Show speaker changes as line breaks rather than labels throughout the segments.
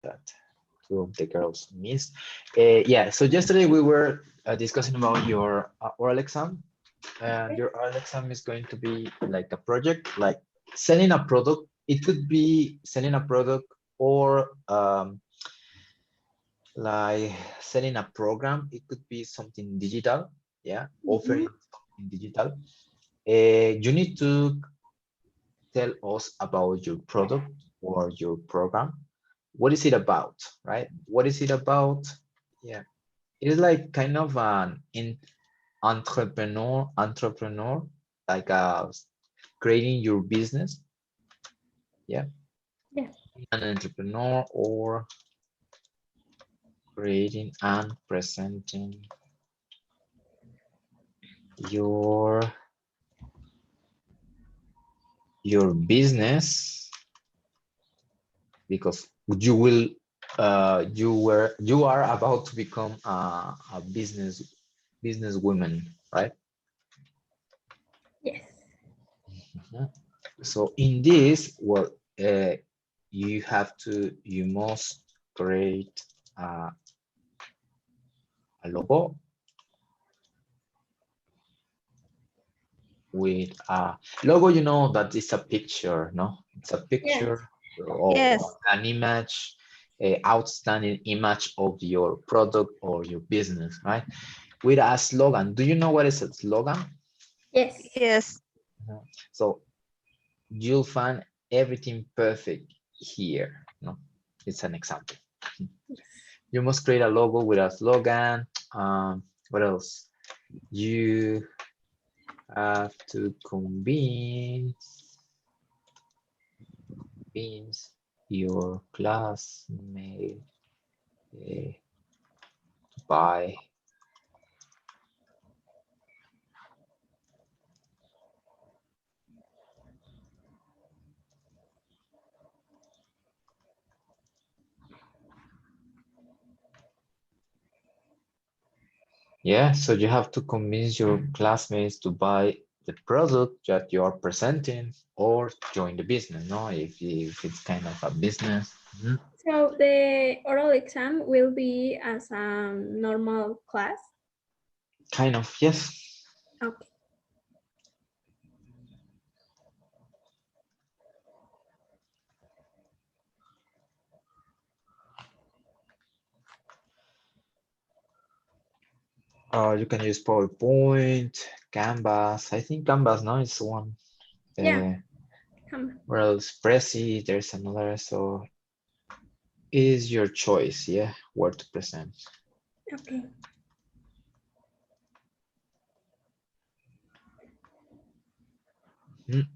that two of the girls missed. Yeah, so yesterday we were discussing about your oral exam, and your oral exam is going to be like a project, like selling a product. It could be selling a product or like selling a program. It could be something digital, yeah, offering something digital. You need to tell us about your product or your program. What is it about, right? What is it about? Yeah, it is like kind of an entrepreneur, like creating your business. Yeah,
Yeah.
an entrepreneur or creating and presenting your business, because you are about to become a business woman, right?
Yes.
Mhm. So in this, well, you must create a logo with a logo. You know that it's a picture, no? It's a
Yes.
picture or
Yes.
an image, a outstanding image of your product or your business, right? With a slogan. Do you know what is a slogan?
Yes.
Yes.
Mhm. So you'll find everything perfect here, no? It's an example. You must create a logo with a slogan. What else? You have to convince your classmate to buy. Yeah, so you have to convince your classmates to buy the product that you are presenting or join the business, no? If it's kind of a business. Mhm.
So the oral exam will be as a normal class.
Kind of, yes.
Okay.
You can use PowerPoint, Canvas. I think Canvas now is one.
Yeah.
Uh,
Come.
or else Prezi, there's another. So it is your choice, yeah, where to present.
Okay.
Mhm.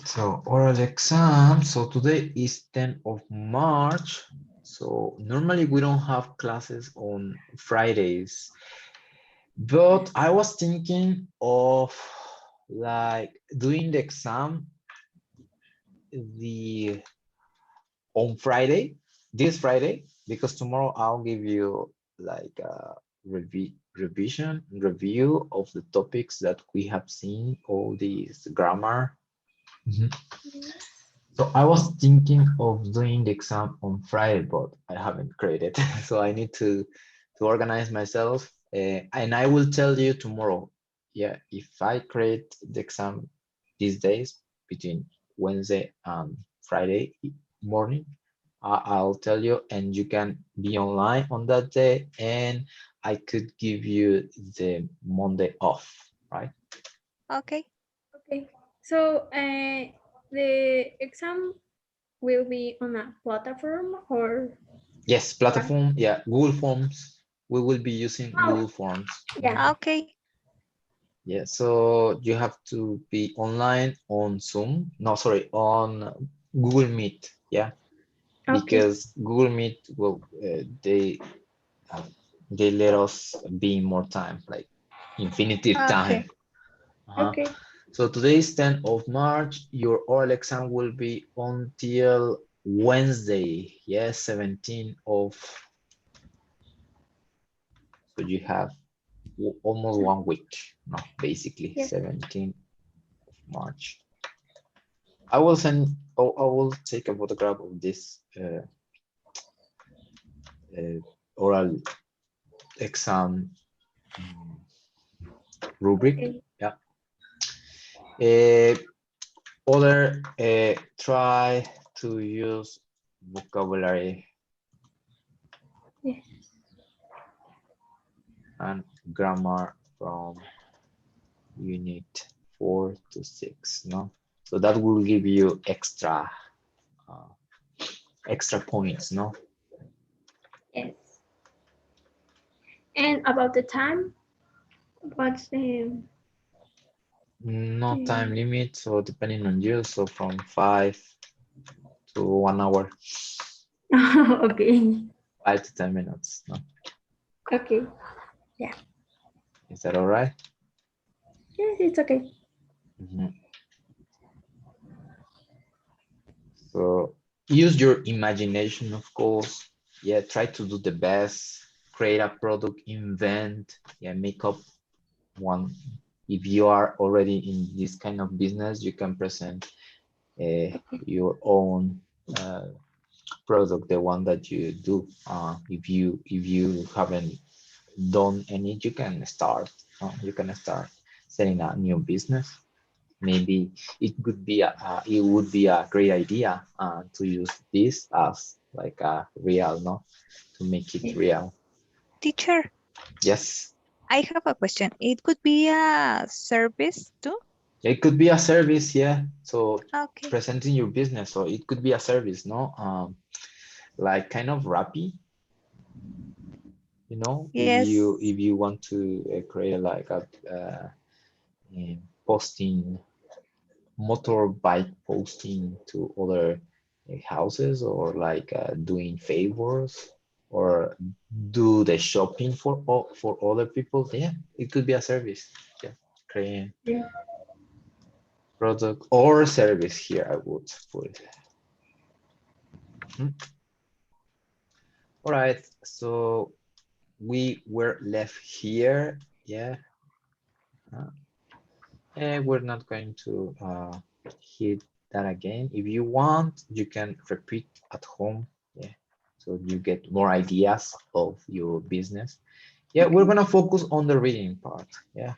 So oral exam. So today is 10th of March. So normally we don't have classes on Fridays, but I was thinking of like doing the exam the on Friday, this Friday, because tomorrow I'll give you like a review of the topics that we have seen, all these grammar. Mhm. So I was thinking of doing the exam on Friday, but I haven't created. So I need to organize myself, and I will tell you tomorrow. Yeah, if I create the exam these days between Wednesday and Friday morning, I'll tell you, and you can be online on that day, and I could give you the Monday off, right?
Okay.
Okay. So the exam will be on a platform or
Yes,
what?
platform. Yeah, Google Forms. We will be using
Oh,
Google Forms.
yeah.
Okay.
Yeah, so you have to be online on Zoom. No, sorry, on Google Meet. Yeah,
Okay.
because Google Meet will uh, they let us be more time, like infinitive time.
Okay.
Uh-huh.
Okay.
So today is 10th of March. Your oral exam will be until Wednesday. Yes, 17th of. So you have almost 1 week. No, basically
Yes.
17th of March. I will send. Oh, I will take a photograph of this oral exam rubric.
Okay.
Yeah. Other try to use vocabulary
Yeah.
and grammar from unit 4 to 6. No, so that will give you uh, extra points. No,
Yes. And about the time, what's
no time
the
limit. So depending on you, so from 5 to 1 hour,
okay.
5 to 10 minutes. No,
Okay. Yeah.
is that all right?
Yes, it's okay.
Mhm. So use your imagination, of course. Yeah, try to do the best, create a product, invent, yeah, make up one. If you are already in this kind of business, you can present your own product, the one that you do. If you haven't done any, you can start. You can start setting a new business. Maybe it would be a great idea to use this as like a real, no, to make it
Yes.
real.
Teacher,
Yes,
I have a question. It could be a service too?
it could be a service, yeah. So
Okay.
presenting your business, so it could be a service, no, like kind of Rappi,
Yes.
if you want to create like a posting motorbike posting to other houses, or like doing favors, or do the shopping for other people. Yeah, it could be a service. Yeah, creating
Yeah.
product or service here, I would put it. Mhm. All right, so we were left here. Yeah. And we're not going to hit that again. If you want, you can repeat at home. Yeah. So you get more ideas of your business. Yeah, we're
Okay.
gonna focus on the reading part. Yeah.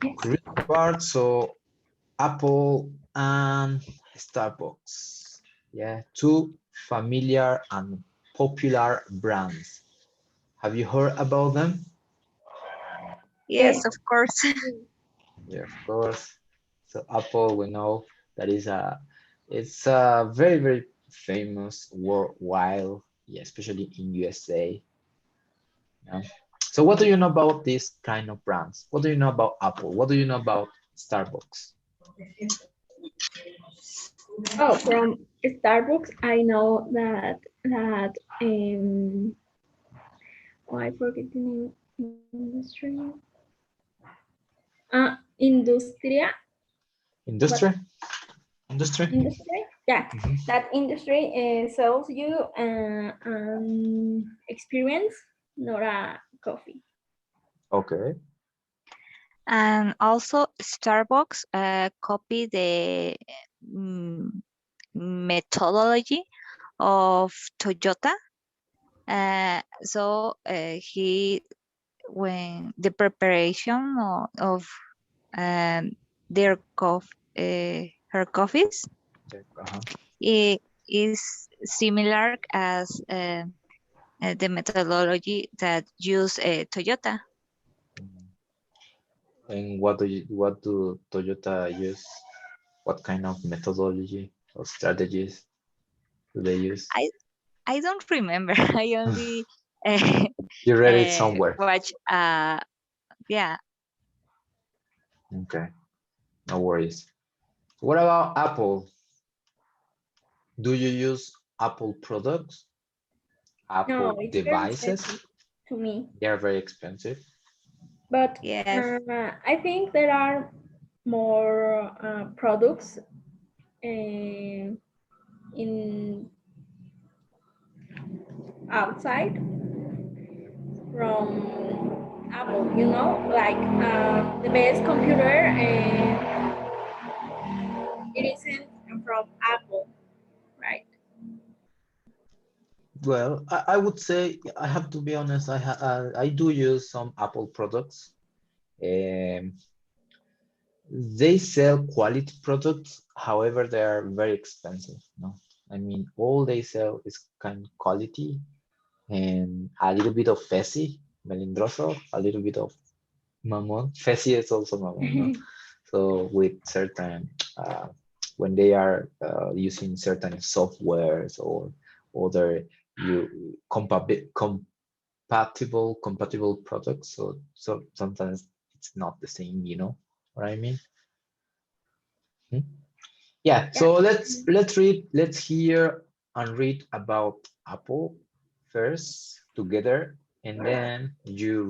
Yes.
The reading part. So Apple and Starbucks. Yeah, two familiar and popular brands. Have you heard about them?
Yes,
Yes.
of course.
Yeah, of course. So Apple, we know that it's a very, very famous worldwide, yeah, especially in USA. Yeah. So what do you know about these kind of brands? What do you know about Apple? What do you know about Starbucks?
Oh, from Starbucks, I know that oh, I forget the name. Industry. Industria. What
Industry? Industry?
industry? Yeah,
Mhm.
that industry sells you experience, not a coffee.
Okay.
And also Starbucks copy the mm, methodology of Toyota. So he when the preparation um, their her coffees
Okay. Uh-huh.
it is similar as the methodology that use Toyota.
Mhm. And what do Toyota use? What kind of methodology or strategies do they use?
I I don't remember. I only uh,
You read it somewhere.
watch. Yeah.
Okay, no worries. What about Apple? Do you use Apple products,
No,
Apple
it's very
devices?
expensive to me.
They are very expensive.
But
Yes.
I think there are more products in outside from Apple. Like the best computer. It isn't from
Well, I would say I have to be honest. I do use some Apple products. Um, they sell quality products, however, they are very expensive. No, I mean, all they sell is kind of quality and a little bit of Fessy, melindroso, a little bit of Mamon. Fessy is also Mamon, no? So with certain, when they are using certain softwares or other compatible products, so sometimes it's not the same, you know what I mean? Hmm? Yeah,
Yeah.
so let's hear and read about Apple first together, and then you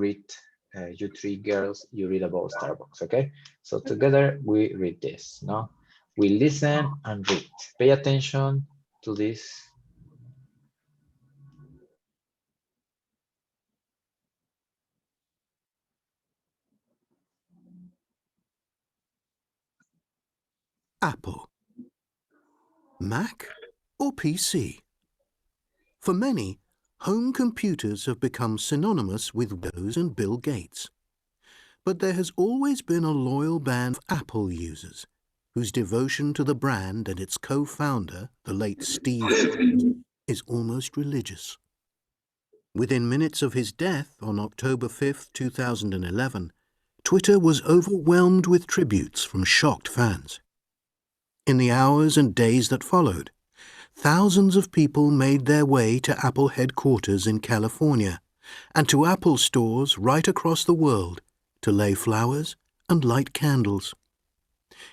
three girls, you read about Starbucks, okay? So together we read this, no? We listen and read. Pay attention to this.
Apple. Mac or PC? For many, home computers have become synonymous with Windows and Bill Gates. But there has always been a loyal band of Apple users whose devotion to the brand and its co-founder, the late Steve Jobs, is almost religious. Within minutes of his death on October 5, 2011, Twitter was overwhelmed with tributes from shocked fans. In the hours and days that followed, thousands of people made their way to Apple headquarters in California and to Apple stores right across the world to lay flowers and light candles.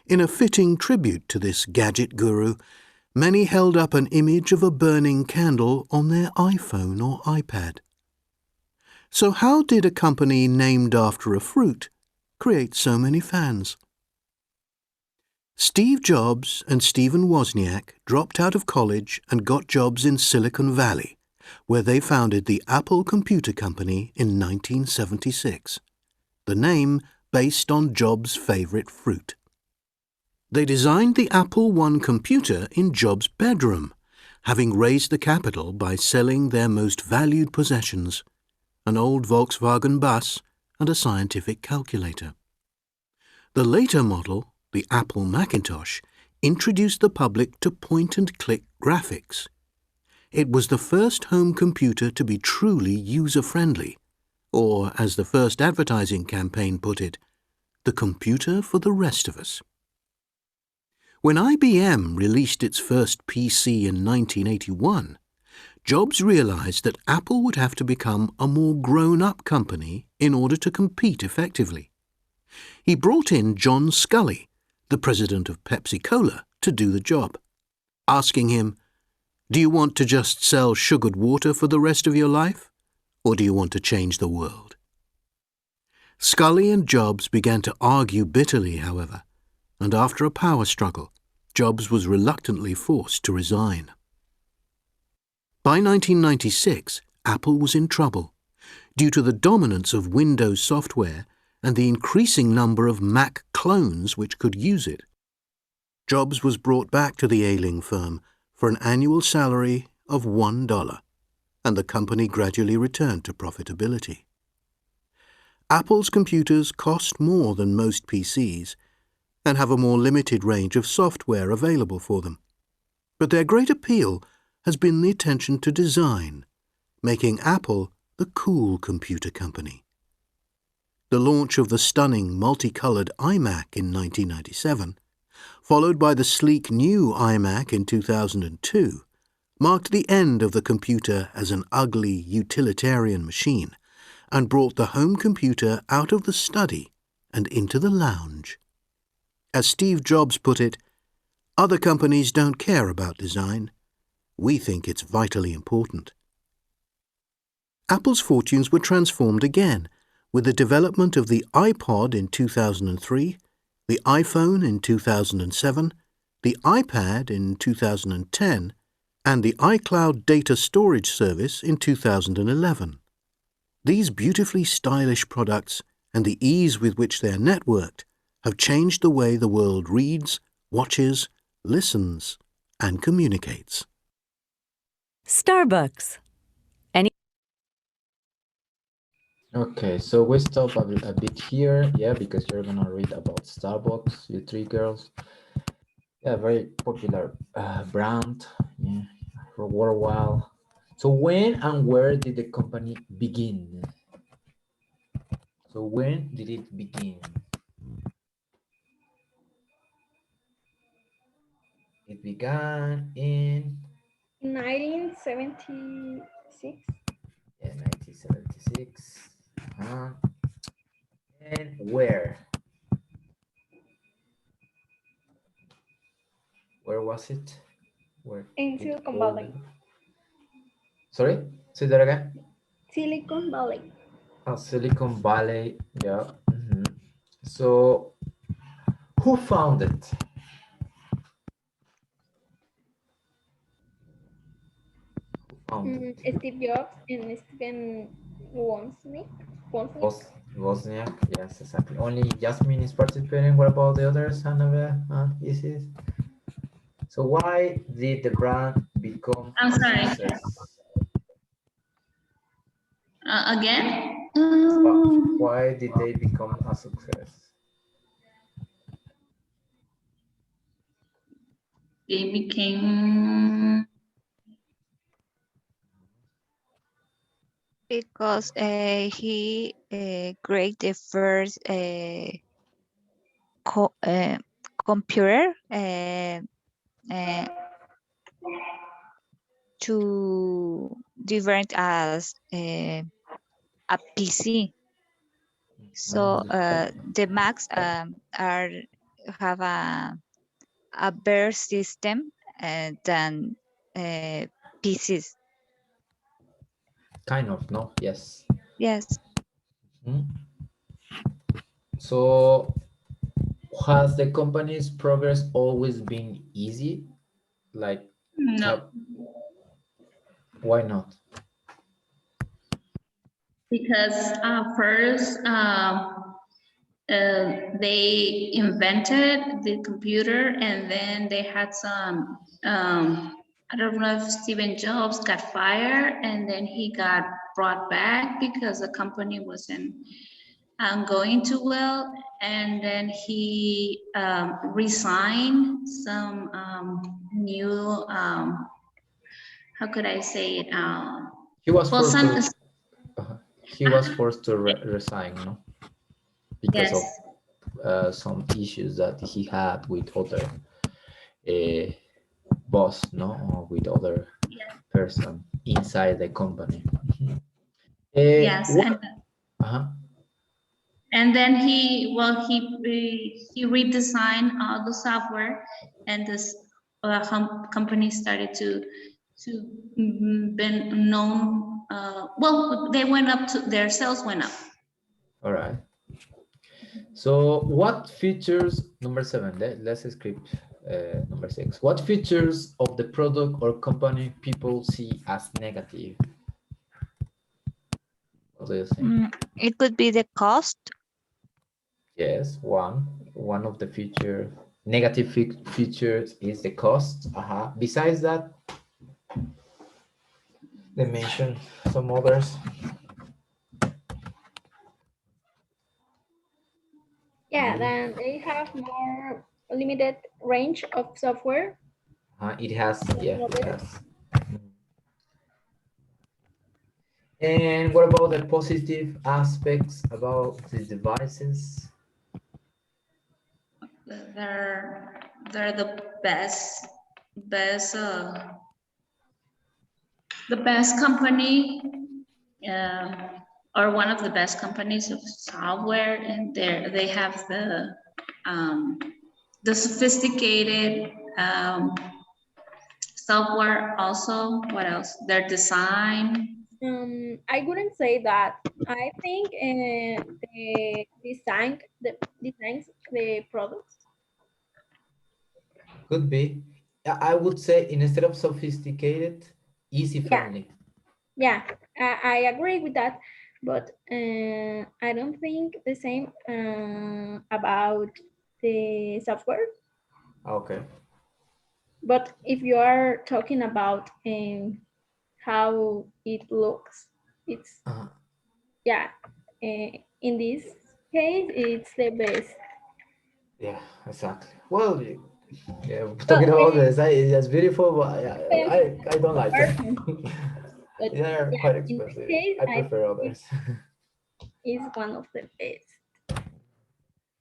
In a fitting tribute to this gadget guru, many held up an image of a burning candle on their iPhone or iPad. So how did a company named after a fruit create so many fans? Steve Jobs and Stephen Wozniak dropped out of college and got jobs in Silicon Valley, where they founded the Apple Computer Company in 1976, the name based on Jobs' favorite fruit. They designed the Apple I computer in Jobs' bedroom, having raised the capital by selling their most valued possessions, an old Volkswagen bus and a scientific calculator. The later model, the Apple Macintosh, introduced the public to point-and-click graphics. It was the first home computer to be truly user-friendly, or, as the first advertising campaign put it, the computer for the rest of us. When IBM released its first PC in 1981, Jobs realized that Apple would have to become a more grown-up company in order to compete effectively. He brought in John Scully, the president of Pepsi-Cola, to do the job, asking him, "Do you want to just sell sugared water for the rest of your life, or do you want to change the world?" Scully and Jobs began to argue bitterly, however, and after a power struggle, Jobs was reluctantly forced to resign. By 1996, Apple was in trouble due to the dominance of Windows software and the increasing number of Mac clones which could use it. Jobs was brought back to the ailing firm for an annual salary of $1, and the company gradually returned to profitability. Apple's computers cost more than most PCs and have a more limited range of software available for them. But their great appeal has been the attention to design, making Apple the cool computer company. The launch of the stunning multicolored iMac in 1997, followed by the sleek new iMac in 2002, marked the end of the computer as an ugly utilitarian machine and brought the home computer out of the study and into the lounge. As Steve Jobs put it, "Other companies don't care about design. We think it's vitally important." Apple's fortunes were transformed again with the development of the iPod in 2003, the iPhone in 2007, the iPad in 2010, and the iCloud data storage service in 2011. These beautifully stylish products and the ease with which they are networked have changed the way the world reads, watches, listens, and communicates.
Starbucks.
Okay, so we stop a bit here, yeah, because you're gonna read about Starbucks, you three girls. Yeah, very popular brand, yeah, for a while. So when and where did the company begin? So when did it begin? It began in
1976.
yeah, 1976. Uh-huh. And where? Where was it? Where
In
it
Silicon
all
Valley.
began? Sorry, say that again.
Silicon Valley.
Silicon Valley, yeah. So who founded? Who founded?
Steve Jobs and Steven Wozniak. Wozniak.
Wos Wozniak, yes, exactly. Only Jasmine is participating. What about the others, Annabelle? Isis? So why did the brand become
I'm
a
sorry.
success?
Again?
Why did they become a success?
They became
Because he created the first computer uh, to different as a PC. So the Macs are have a better system than PCs.
Kind of, no? Yes.
Yes.
Hmm. So has the company's progress always been easy? Like,
no,
why not?
because first they invented the computer, and then they had some. I don't know if Stephen Jobs got fired, and then he got brought back because the company wasn't going too well, and then he resigned some new how could I say it?
He was
Well,
forced
some
to he was forced to resign, no? Because
yes,
of some issues that he had with other boss, no, or with other person inside the company.
yes,
What? Uh-huh.
and then he redesigned all the software, and this company started to been known. Well, they went up to their sales went up.
All right. So what features, number 7, let's skip number 6. What features of the product or company people see as negative? What do you think?
It could be the cost.
Yes, one of the negative features is the cost. Besides that, they mention some others.
Yeah, then they have more limited range of software.
It has, yeah, it
Others.
has. And what about the positive aspects about the devices?
They're the best the best company, or one of the best companies of software, and they have the sophisticated software also. What else? Their design.
I wouldn't say that. I think the designs the products.
Could be. I would say instead of sophisticated, easy
Yeah,
friendly.
yeah, I agree with that, but I don't think the same about the software.
Okay.
But if you are talking about how it looks, it's
Uh,
yeah. in this case, it's the best.
Yeah, exactly. Well, yeah, talking about the design, it's beautiful, but I don't like
Person,
them.
but
They are
yeah,
quite
in this
expensive.
case,
I
I
prefer
think
others.
it's one of the best.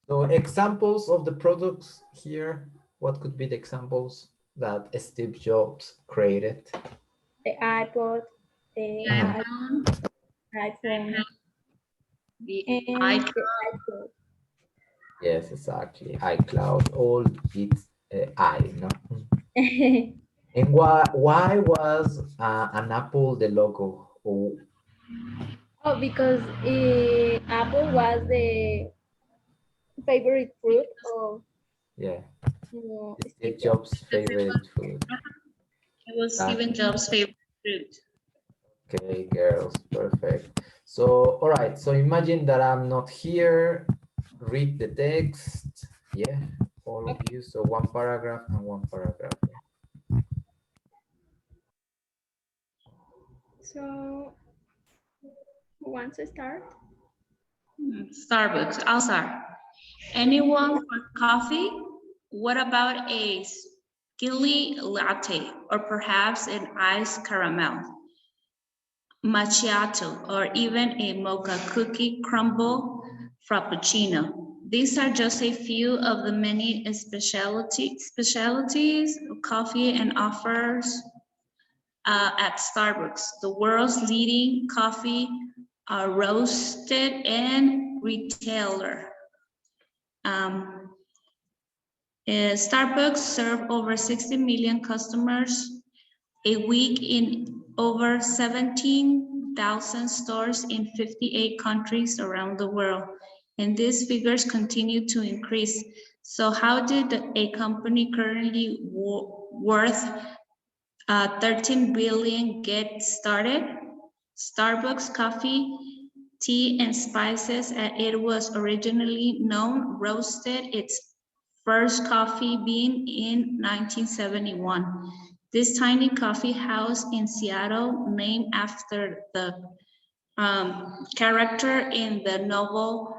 So examples of the products here, what could be the examples that Steve Jobs created?
The iPod, the
Uh-huh.
iPhone,
The
and
icon.
the iPod.
Yes, exactly. iCloud, all its I, no? And why was an apple the logo? Oh,
Oh, because apple was the favorite fruit of
yeah,
Steve
Steve
Jobs.
Jobs' favorite food.
It was Stephen
Exactly.
Jobs' favorite fruit.
Okay, girls, perfect. So, all right. So imagine that I'm not here. Read the text. Yeah, all of you. So one paragraph and one paragraph.
So, who wants to start?
Starbucks. I'll start. Anyone for coffee? What about a skilly latte or perhaps an iced caramel, macchiato, or even a mocha cookie crumble frappuccino? These are just a few of the many specialties of coffee and offers at Starbucks, the world's leading coffee roasted and retailer. Um, Starbucks serve over 60 million customers a week in over 17,000 stores in 58 countries around the world. And these figures continue to increase. So how did a company currently worth 13 billion get started? Starbucks coffee, tea, and spices as it was originally known, roasted its first coffee bean in 1971. This tiny coffee house in Seattle, named after the character in the novel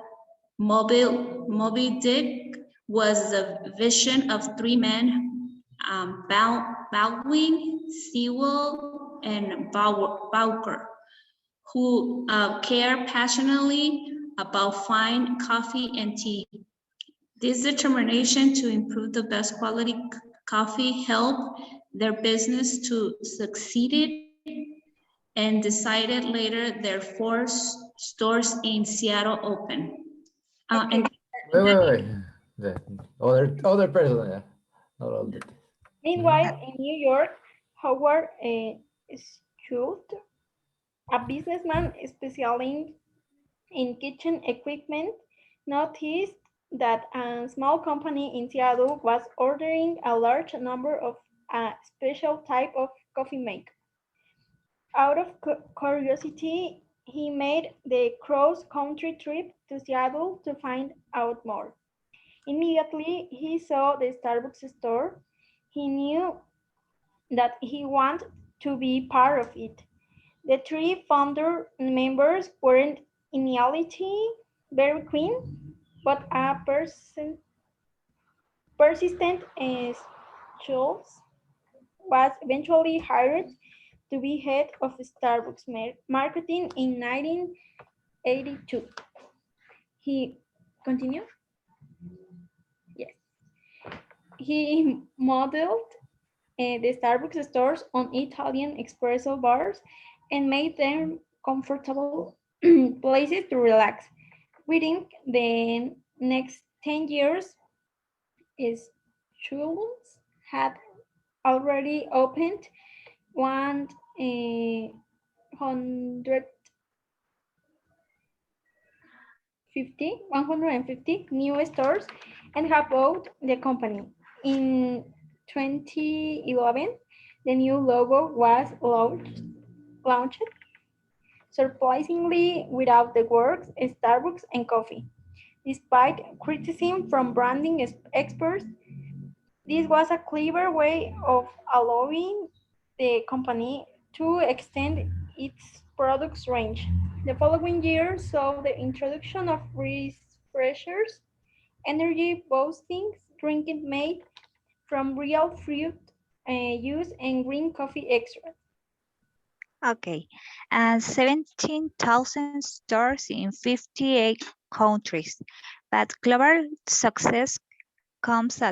Moby Dick, was the vision of three men, Baldwin, Sewell, and Bowker, who care passionately about fine coffee and tea. This determination to improve the best quality coffee helped their business to succeed and decided later their stores in Seattle open.
Okay.
Wait. The other person, yeah. Not all the
Meanwhile, in New York, Howard Schultz, a businessman specializing in kitchen equipment, noticed that a small company in Seattle was ordering a large number of a special type of coffee maker. Out of curiosity, he made the cross-country trip to Seattle to find out more. Immediately, he saw the Starbucks store. He knew that he wanted to be part of it. The three founder members weren't in reality very keen, but a persistent Schultz was eventually hired to be head of Starbucks marketing in 1982. He continued. Yes. He modeled the Starbucks stores on Italian espresso bars and made them comfortable places to relax. Within the next 10 years, Schultz had already opened 150 new stores and have bought the company. In 2011, the new logo was launched, surprisingly without the words Starbucks and coffee. Despite criticism from branding experts, this was a clever way of allowing the company to extend its products range. The following year saw the introduction of refreshers, energy boosting drinking made from real fruit juice and green coffee extract.
Okay, and 17,000 stores in 58 countries. But global success comes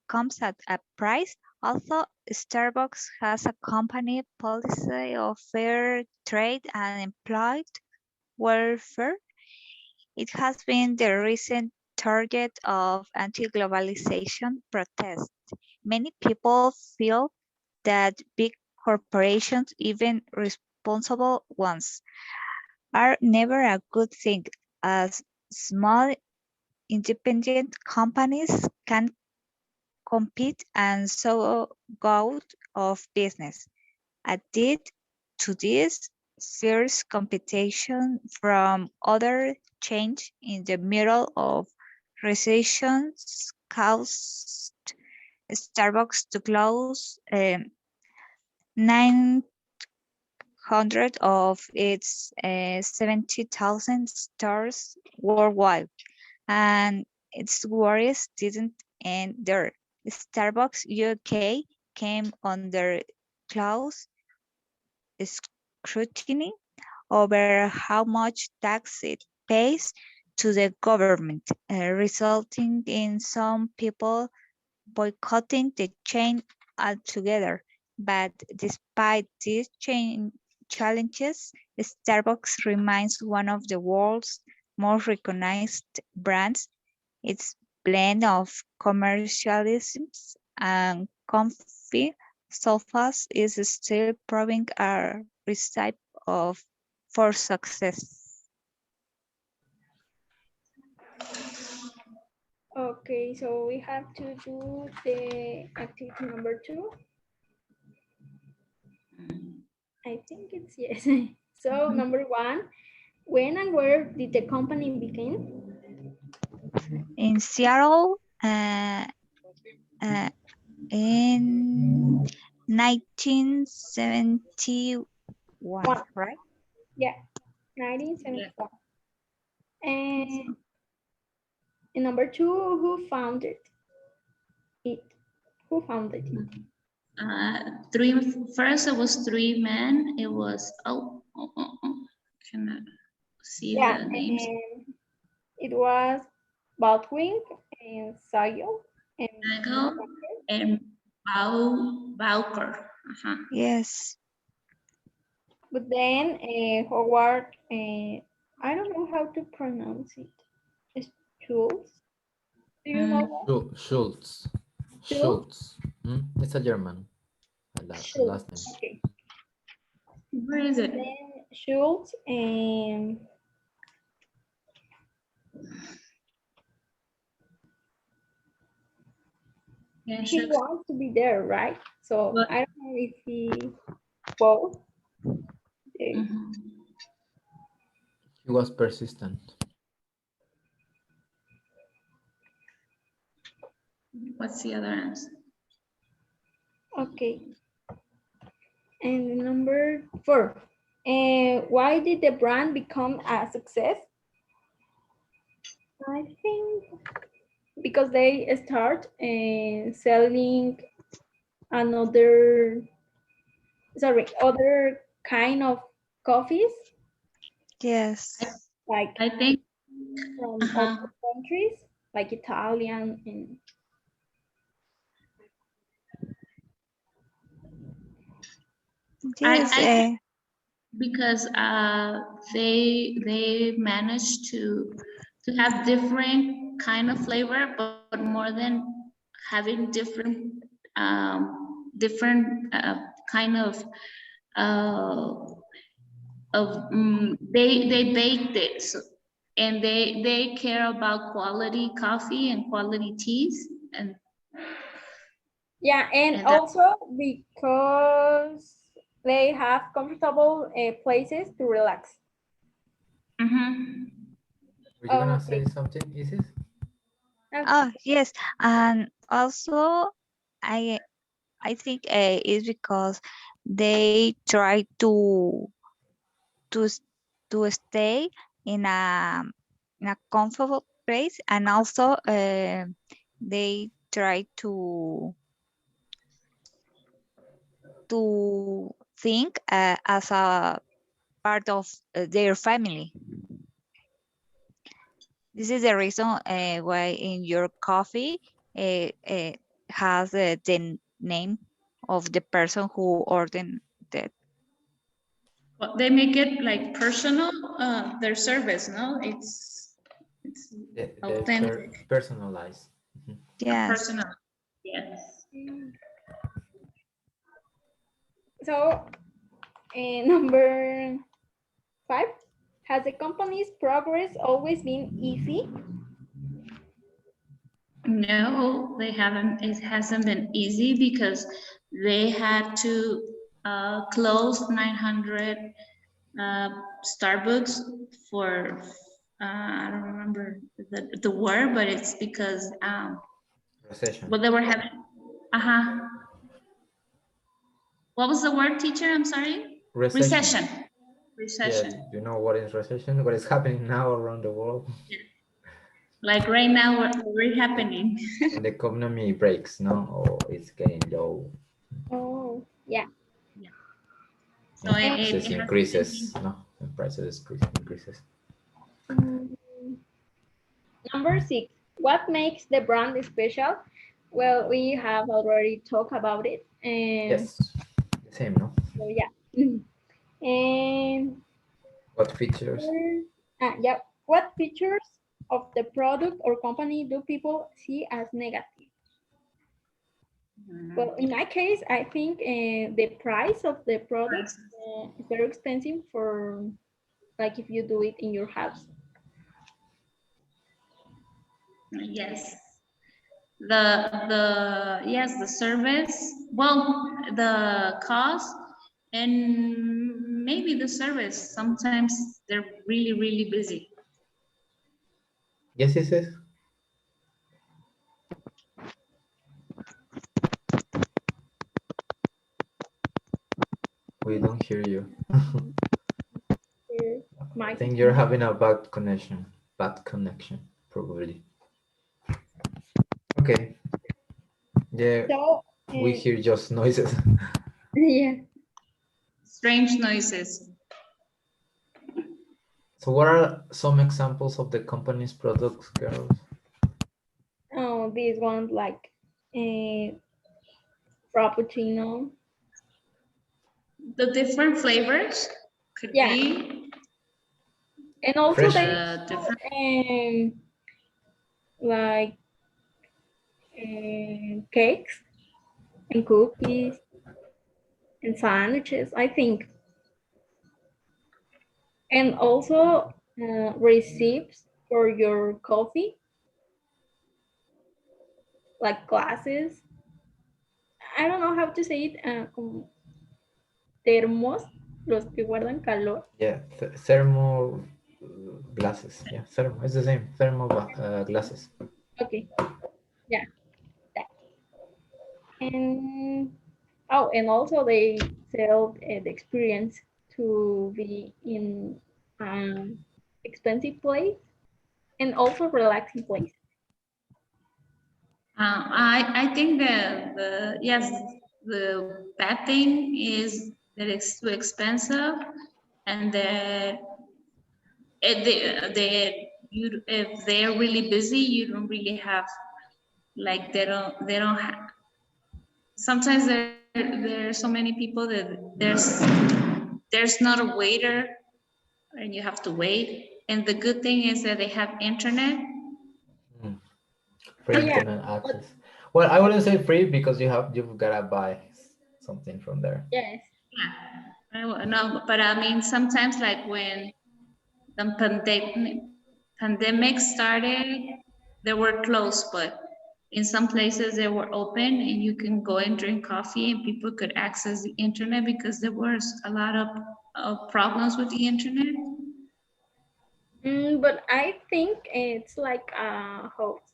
comes at a price. Although Starbucks has a company policy of fair trade and employee welfare, it has been the recent target of anti-globalization protests. Many people feel that big corporations, even responsible ones, are never a good thing, as small independent companies can compete and so go out of business. Added to this, fierce competition from other chains in the middle of recessions caused Starbucks to close 900 of its 70,000 stores worldwide, and its worries didn't end there. Starbucks UK came under close scrutiny over how much tax it pays to the government, resulting in some people boycotting the chain altogether. But despite these challenges, Starbucks remains one of the world's most recognized brands. Its blend of commercialism and comfy sofas is still proving a recipe of for success.
Okay, so we have to do the activity number 2. I think it's yes. So number 1, when and where did the company begin?
In Seattle, in 1971,
One.
right?
Yeah, 1971. And number 2, who founded it? Who founded it?
Three. First, it was three men. It was cannot see
Yeah,
the names.
and it was Baldwin and Sayel and
Michael and Bowker.
Yes.
but then Howard, I don't know how to pronounce it. It's Schultz. Do you know that?
Schultz.
Schultz?
Schultz. It's a German last name.
Schultz. Okay.
Where is it?
Then Schultz and
Yeah,
he
sure.
wants to be there, right? So
But-
I don't know if he both. Okay.
He was persistent.
What's the other answer?
Okay. And number 4. Why did the brand become a success? I think because they start selling other kind of coffees,
Yes.
like
I think
from other countries, like Italian and
Yes.
I think because they managed to have different kind of flavor, but more than having different kind of they baked it, and they care about quality coffee and quality teas, and
yeah, and
and that.
also because they have comfortable places to relax.
Were you gonna
Okay.
say something, Isis?
Oh, yes. And also, I I think it's because they try to to stay in a comfortable place, and also they try to think as a part of their family. This is the reason why in your coffee has the name of the person who ordered that.
Well, they make it like personal, their service, no? It's authentic,
Personalized.
Yes.
personal. Yes.
So, number 5, has the company's progress always been easy?
No, they haven't. It hasn't been easy because they had to close 900 Starbucks for I don't remember the word, but it's because
Recession.
well, they were having what was the word, teacher? I'm sorry.
Recession.
Recession.
Yeah, you know what is recession? What is happening now around the world?
Like right now, what's happening?
When the economy breaks, no, or it's getting low.
Oh, yeah.
So
And
it
prices
has
increases, no, and prices increases.
Number 6, what makes the brand special? Well, we have already talked about it.
Yes, the same, no?
So yeah. And
What features?
yeah, what features of the product or company do people see as negative? Well, in my case, I think the price of the product is very expensive for, like, if you do it in your house.
Yes. The service, well, the cost and maybe the service. Sometimes they're really busy.
Yes, yes, yes. We don't hear you. I think you're having a bad connection. Bad connection, probably. Okay. Yeah,
So,
we hear just noises.
yeah.
Strange noises.
So what are some examples of the company's products, girls?
Oh, these ones like frappuccino.
The different flavors could
Yeah.
be
And also
Fresh.
they
different.
like cakes and cookies and sandwiches, I think. And also receipts for your coffee, like glasses. I don't know how to say it. Como termos, los que guardan calor.
Yeah, thermal glasses. Yeah, thermal. It's the same. Thermal glasses.
Okay. Yeah. That. And oh, and also they sell the experience to be in an expensive place and also relaxing place.
I think the yes, the bad thing is that it's too expensive, and that if they're really busy, you don't really have, like, they don't have. Sometimes there are so many people that there's not a waiter, and you have to wait. And the good thing is that they have internet.
Free internet access. Well, I wouldn't say free because you've gotta buy something from there.
Yes.
Yeah, no, but I mean, sometimes, like when the pandemic started, they were closed, but in some places they were open, and you can go and drink coffee, and people could access the internet because there was a lot of problems with the internet.
But I think it's like a hoax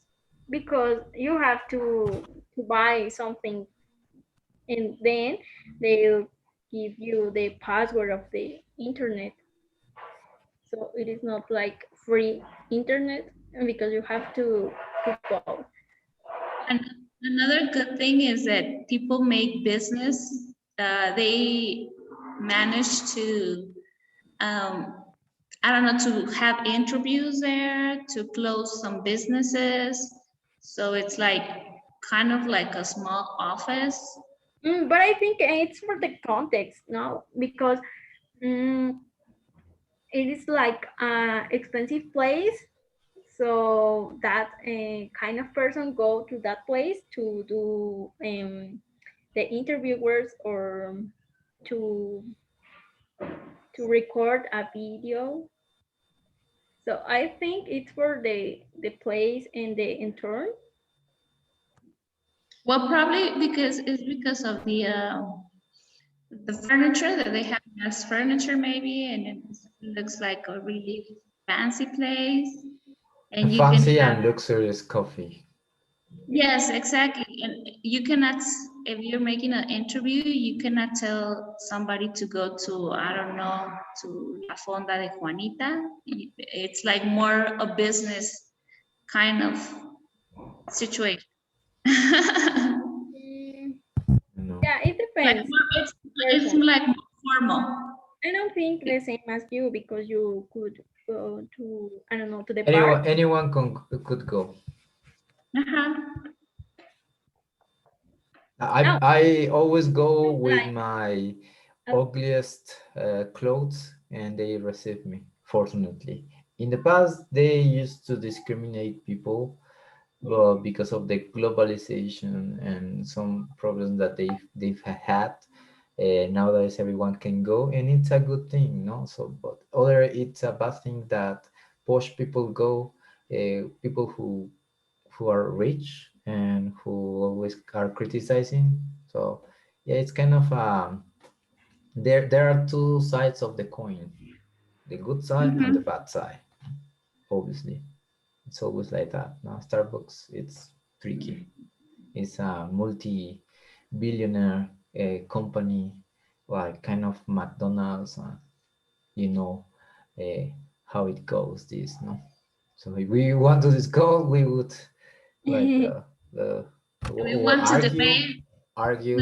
because you have to buy something and then they'll give you the password of the internet. So it is not like free internet because you have to go.
And another good thing is that people make business. They manage to, I don't know, to have interviews there, to close some businesses. So it's like kind of like a small office.
But I think it's for the context, no? Because it is like an expensive place. So that kind of person go to that place to do the interviewers or to record a video. So I think it's for the place and the intern.
Well, probably because it's because of the furniture that they have nice furniture maybe, and it looks like a really fancy place. And you can
Fancy
have,
and luxurious coffee.
yes, exactly. And you cannot, if you're making an interview, you cannot tell somebody to go to, I don't know, to La Fonda de Juanita. It's like more a business kind of situation.
No.
Yeah, it
Like
depends.
it's like more formal.
I don't think the same as you because you could go to, I don't know, to the park.
Anyone could go.
Uh-huh.
No.
I always go with
Like,
my
oh.
ugliest clothes and they receive me, fortunately. In the past, they used to discriminate people because of the globalization and some problems that they've had. Nowadays, everyone can go, and it's a good thing, no? So, but other, it's a bad thing that posh people go, people who are rich and who always are criticizing. So, yeah, it's kind of there are two sides of the coin, the good side and the
Mhm.
bad side. Obviously, it's always like that. Now, Starbucks, it's tricky. It's a multi-billionaire company, like kind of McDonald's. You know uh, how it goes. This, no. So if we want to discuss, we would like
We want to
argue
debate. We
argue